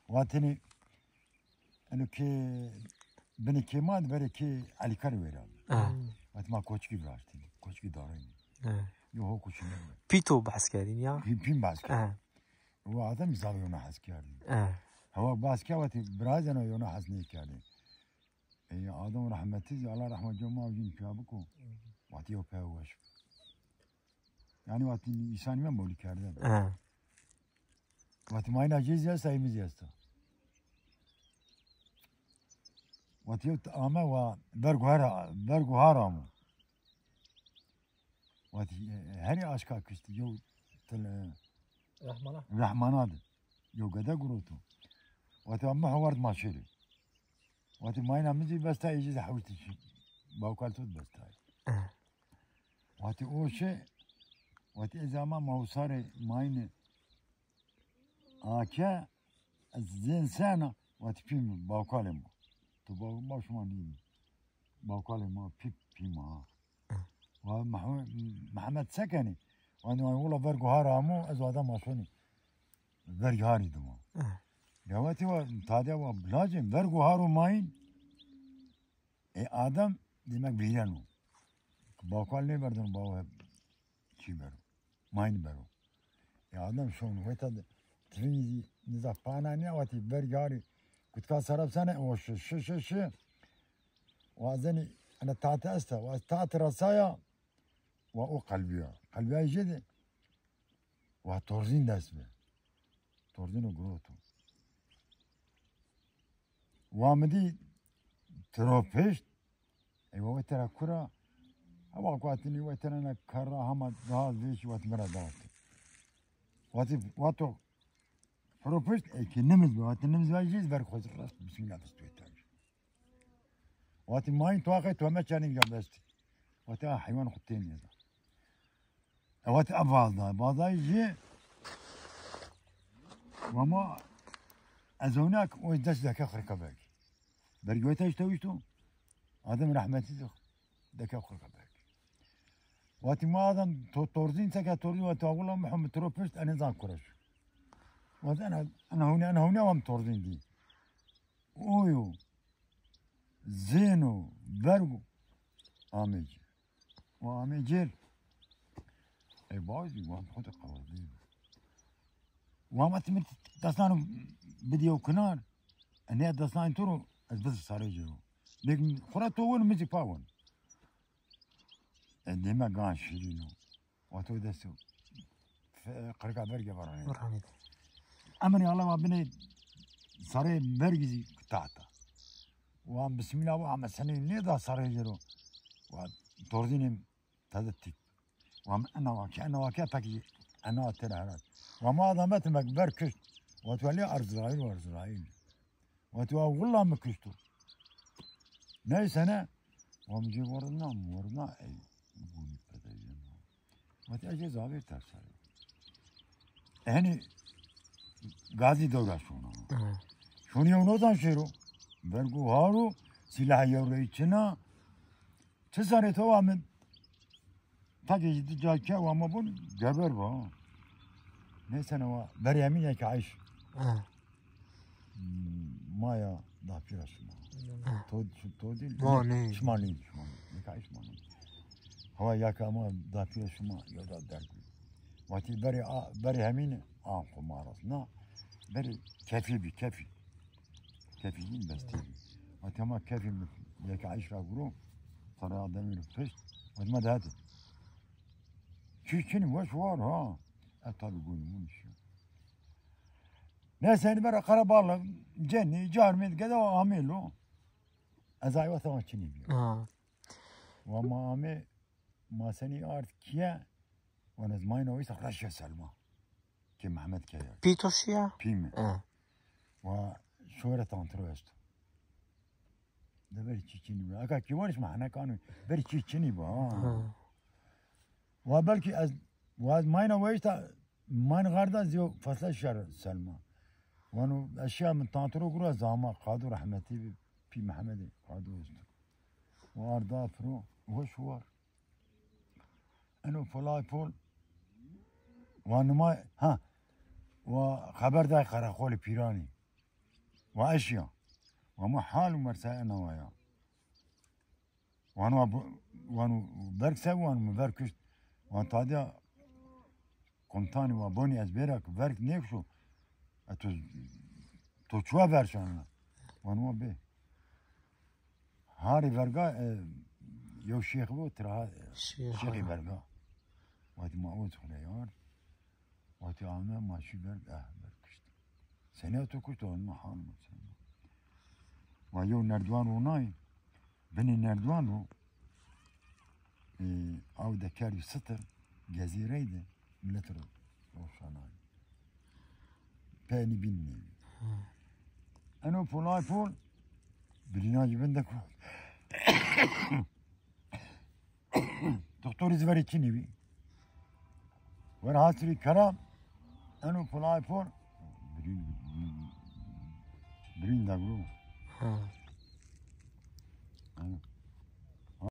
واتني انه كي بني كيماد بري كي علي كاري ويرا وات ما كوتشكي براشتي كوتشكي دارين يو هو كوتشي بيتو بعسكرين يا بين باسكي هو هذا مثال يونا حسكاري هو باسكي واتي برازنا يونا حسني كاري اي ادم رحمتي الله رحمه جماعه وجين شابكو واتي هو بهوش يعني واتي انسان ما مولي كاردن واتي ما ينجز يا سايمز يستا واتي اما و برغو هارامو واتي هني اشكا كشتي يو تل رحمانات يو قدا قروتو واتي اما حوارد ما شيري واتي ما ينامزي بس تا يجي حوشت باوكالتو بس تا واتي اوشي واتي اذا ما هو صار ماين اكا الزين سنه واتي فيلم باوكالم تو باوش ما نيم باوكالم بي ما ومحمد سكني وانا والله برجو هارامو ازوادا ماشوني برجو هاري دما جواتي وتادي وبلاجم برجو هارو ماين اي ادم دماغ بيرانو باوكال ني بردن باو چی برو ماین برو يا ادم شون ويتا تريزي نزا بانانيا واتي برجاري كنت كاسرب سنه وش ش وازني انا تاعت استا وتاعت رصايا وقلبيا قلبيا جد وتورزين دسمه تورزين وقروتو وامدي تروفيشت ايوه وترى كرة هوا قاتني وترى انا كرا هما دهاز فيش واتمرا دهاز واتو بروفيشت اي كي نمز وات نمز واجيز برخوز الراس بسم الله بس تويتاج وات ماين تواقي تو ما كان جابست وات حيوان خطين هذا وات ابالدا بادا يجي وما ازوناك ويدش ذاك اخر كباك برجويتاج تويتو هذا من رحمتي ذاك اخر كباك وات ما ادم تورزين سكا تورزين وات والله محمد تروفيشت انا ذاكرش وات انا هنا وام تورزين دي اويو زينو برغو آمیجی و آمیجر ای بازی وام خود قوادی وام اتمت دستانو بديو کنار اني دستان تورو از بس ساري جو لكن خرات اول مزي باون ديما قان شيرينو واتو دسو قرقا برقا براني امني الله ما بني ساري برقزي تاعتا وام بسم الله وام سنين نيدا ساري جرو وتورزيني تدتي وام انا واكي باكي انا ترى وما ضمت مقبر كشت وتولي ارزرايل وارزرايل وتوا والله ما كشتو نايس انا ومجي ورنا اي بوني بدايا وتاجي زاوية ترسل هني غازي دوغا شوني يونوزان شيرو برغو هارو سلاح يوريتشنا تساري توامن تاكي جاكا وما بون جبر با نيسا نوا بريامين يك عايش مايا دافيرا شما تودي شمالي يك عايش ماني هو ياكا ما دافيرا شما يودا درقي واتي بري همين خمارسنا بري كيفي كيفيين بس تيجي واتي ما كيفي يك عايش راغرو صار آدمی رو پشت و ما داده چی واش وار ها اتالو گونمونشو ناس يعني برا قرب الله جني جار من كذا وعامله ازاي وثما چني بيو وما عمي ما سني ارت كيا وانا زماين ويس رشا سلمى كي محمد كيا بيتوشيا بيم وشورة تانتروست ده بري چيچيني با اكا كيوانش معنا كانوا بري چيچيني با وبلكي از ماينا ويشتا ماين غاردا زيو فصل الشهر سلمى وانو اشياء من تانترو قرا زاما قادو رحمتي في محمد قادو واردا فرو وشوار انو فلاي فول وانو ما ها وخبر داي خراخول بيراني وأشياء ومحال ومرسائل نوايا وانو بركسب وانو مبركشت وان تادیا قمتانی و بانی از بیرک ورک نیکشو تو چوا برشانه وانو به هاری ورگا یو شیخ بود ترا شیخی ورگا وقتی ما اوت خونه یار وقتی آمه ماشی برد برکشت سنه تو کشت و انما حالم سنه و یو نردوان رو نای بنی نردوان رو او دکاری ستر جزیره ده ملت رو روشنای پینی بین نیوی انو پولای پول بریناجی بندکو دکتوری زوری چی نیوی ور حاصلی کرام انو پولای پول برین دگرو